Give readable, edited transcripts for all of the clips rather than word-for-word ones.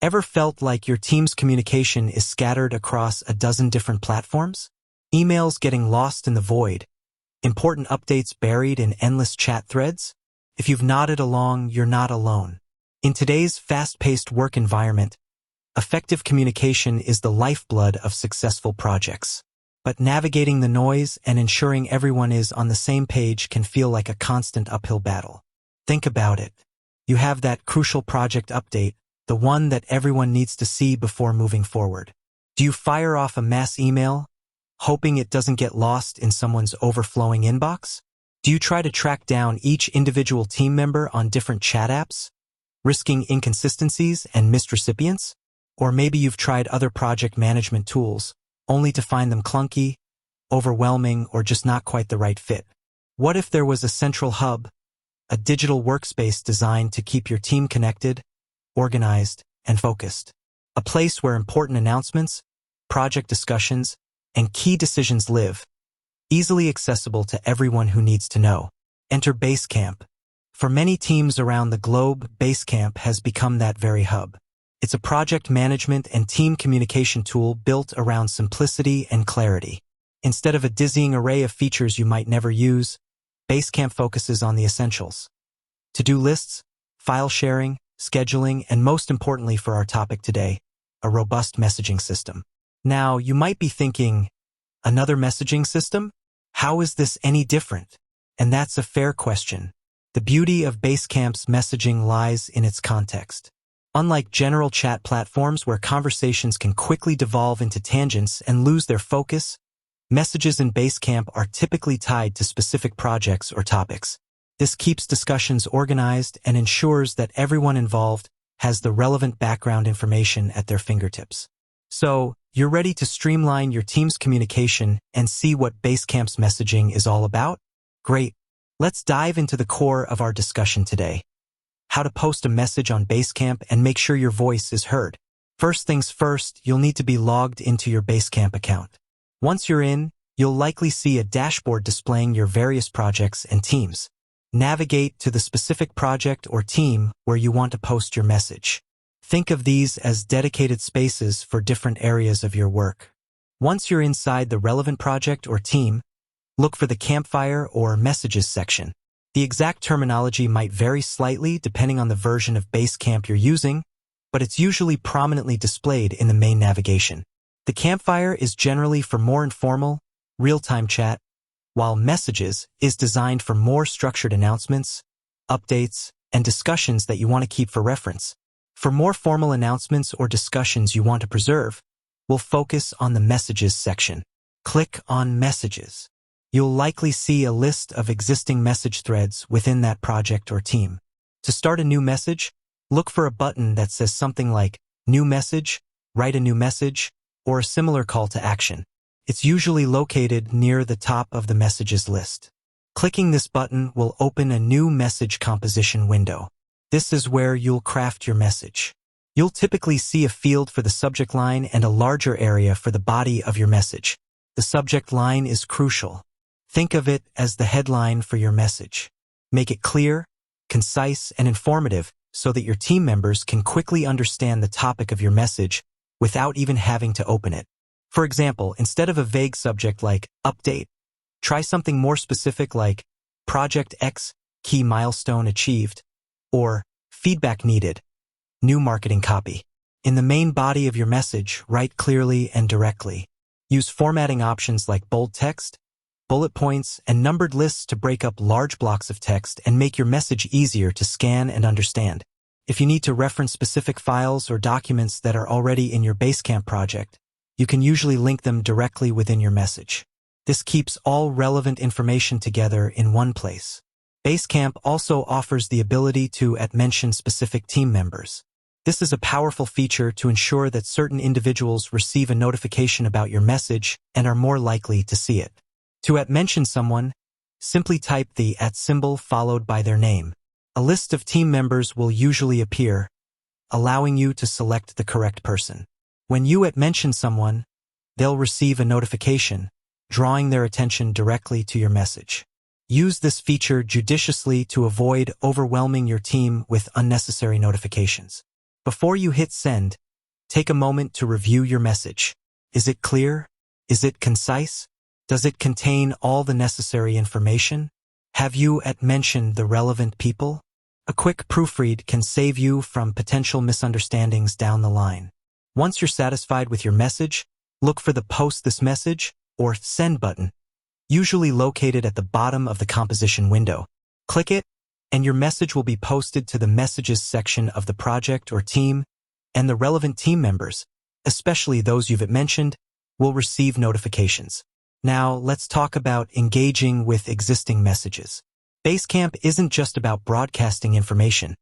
Ever felt like your team's communication is scattered across a dozen different platforms? Emails getting lost in the void, important updates buried in endless chat threads? If you've nodded along, you're not alone. In today's fast-paced work environment, effective communication is the lifeblood of successful projects. But navigating the noise and ensuring everyone is on the same page can feel like a constant uphill battle. Think about it. You have that crucial project update, the one that everyone needs to see before moving forward. Do you fire off a mass email, hoping it doesn't get lost in someone's overflowing inbox? Do you try to track down each individual team member on different chat apps, risking inconsistencies and missed recipients? Or maybe you've tried other project management tools, only to find them clunky, overwhelming, or just not quite the right fit. What if there was a central hub, a digital workspace designed to keep your team connected, organized, and focused? A place where important announcements, project discussions, and key decisions live, easily accessible to everyone who needs to know. Enter Basecamp. For many teams around the globe, Basecamp has become that very hub. It's a project management and team communication tool built around simplicity and clarity. Instead of a dizzying array of features you might never use, Basecamp focuses on the essentials: to-do lists, file sharing, scheduling, and most importantly for our topic today, a robust messaging system. Now, you might be thinking, another messaging system? How is this any different? And that's a fair question. The beauty of Basecamp's messaging lies in its context. Unlike general chat platforms where conversations can quickly devolve into tangents and lose their focus, messages in Basecamp are typically tied to specific projects or topics. This keeps discussions organized and ensures that everyone involved has the relevant background information at their fingertips. So, you're ready to streamline your team's communication and see what Basecamp's messaging is all about? Great. Let's dive into the core of our discussion today: how to post a message on Basecamp and make sure your voice is heard. First things first, you'll need to be logged into your Basecamp account. Once you're in, you'll likely see a dashboard displaying your various projects and teams. Navigate to the specific project or team where you want to post your message. Think of these as dedicated spaces for different areas of your work. Once you're inside the relevant project or team, look for the campfire or messages section. The exact terminology might vary slightly depending on the version of Basecamp you're using, but it's usually prominently displayed in the main navigation. The campfire is generally for more informal, real-time chat, while messages is designed for more structured announcements, updates, and discussions that you want to keep for reference. For more formal announcements or discussions you want to preserve, we'll focus on the messages section. Click on Messages. You'll likely see a list of existing message threads within that project or team. To start a new message, look for a button that says something like New Message, Write a New Message, or a similar call to action. It's usually located near the top of the messages list. Clicking this button will open a new message composition window. This is where you'll craft your message. You'll typically see a field for the subject line and a larger area for the body of your message. The subject line is crucial. Think of it as the headline for your message. Make it clear, concise, and informative so that your team members can quickly understand the topic of your message without even having to open it. For example, instead of a vague subject like Update, try something more specific like Project X, Key Milestone Achieved, or Feedback Needed, New Marketing Copy. In the main body of your message, write clearly and directly. Use formatting options like bold text, bullet points, and numbered lists to break up large blocks of text and make your message easier to scan and understand. If you need to reference specific files or documents that are already in your Basecamp project, you can usually link them directly within your message. This keeps all relevant information together in one place. Basecamp also offers the ability to @mention specific team members. This is a powerful feature to ensure that certain individuals receive a notification about your message and are more likely to see it. To @mention someone, simply type the @ symbol followed by their name. A list of team members will usually appear, allowing you to select the correct person. When you @mention someone, they'll receive a notification, drawing their attention directly to your message. Use this feature judiciously to avoid overwhelming your team with unnecessary notifications. Before you hit send, take a moment to review your message. Is it clear? Is it concise? Does it contain all the necessary information? Have you mentioned the relevant people? A quick proofread can save you from potential misunderstandings down the line. Once you're satisfied with your message, look for the Post this message or Send button, usually located at the bottom of the composition window. Click it, and your message will be posted to the Messages section of the project or team, and the relevant team members, especially those you've mentioned, will receive notifications. Now, let's talk about engaging with existing messages. Basecamp isn't just about broadcasting information.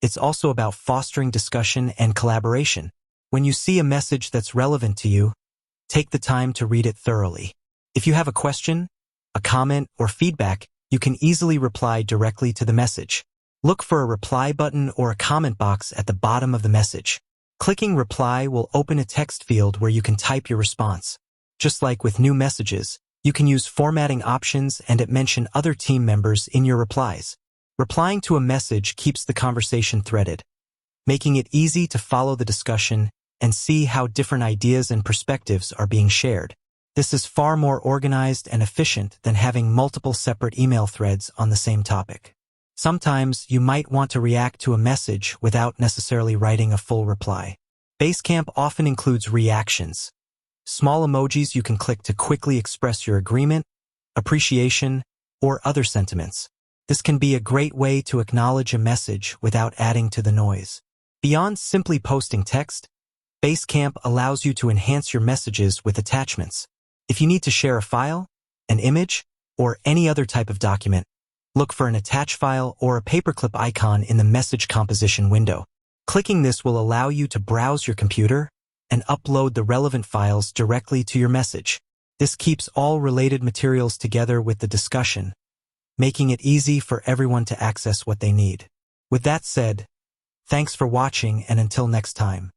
It's also about fostering discussion and collaboration. When you see a message that's relevant to you, take the time to read it thoroughly. If you have a question, a comment, or feedback, you can easily reply directly to the message. Look for a reply button or a comment box at the bottom of the message. Clicking reply will open a text field where you can type your response. Just like with new messages, you can use formatting options and mention other team members in your replies. Replying to a message keeps the conversation threaded, making it easy to follow the discussion and see how different ideas and perspectives are being shared. This is far more organized and efficient than having multiple separate email threads on the same topic. Sometimes you might want to react to a message without necessarily writing a full reply. Basecamp often includes reactions, small emojis you can click to quickly express your agreement, appreciation, or other sentiments. This can be a great way to acknowledge a message without adding to the noise. Beyond simply posting text, Basecamp allows you to enhance your messages with attachments. If you need to share a file, an image, or any other type of document, look for an attach file or a paperclip icon in the message composition window. Clicking this will allow you to browse your computer and upload the relevant files directly to your message. This keeps all related materials together with the discussion, making it easy for everyone to access what they need. With that said, thanks for watching, and until next time.